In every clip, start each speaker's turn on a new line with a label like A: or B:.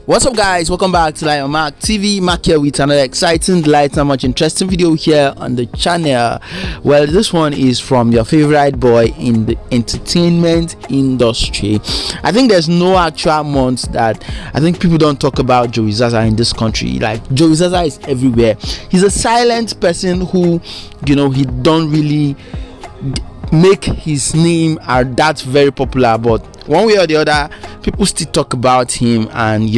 A: What's up, guys? Welcome back to Lion Mark TV. Mark here with another exciting, light, and much interesting video here on the channel. Well, this one is from your favorite boy in the entertainment industry. I think there's no actual month that I think people don't talk about Jowizaza in this country. Like, Jowizaza is everywhere. He's a silent person who, he don't really make his name are that very popular, but one way or the other people still talk about him and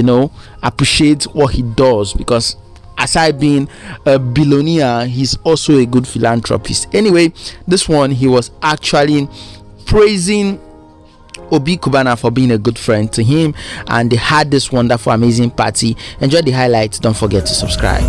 A: appreciate what he does, because aside being a billionaire, he's also a good philanthropist. Anyway, this one, he was actually praising Obi Cubana for being a good friend to him, and they had this wonderful, amazing party. Enjoy the highlights. Don't forget to subscribe.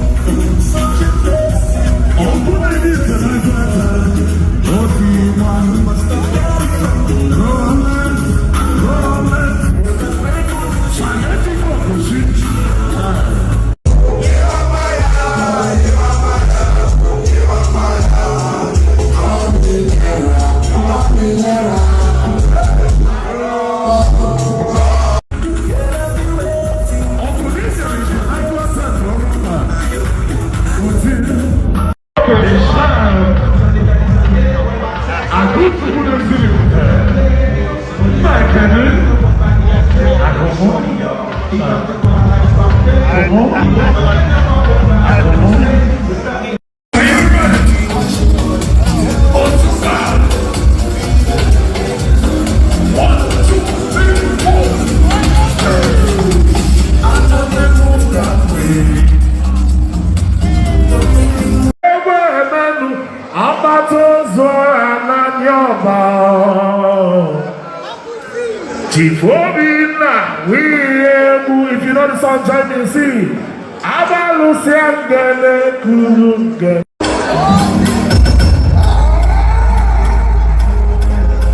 B: If you know the song, join me and sing.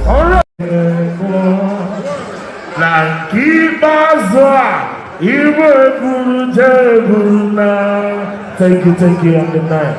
B: Alright. Thank you, and good night.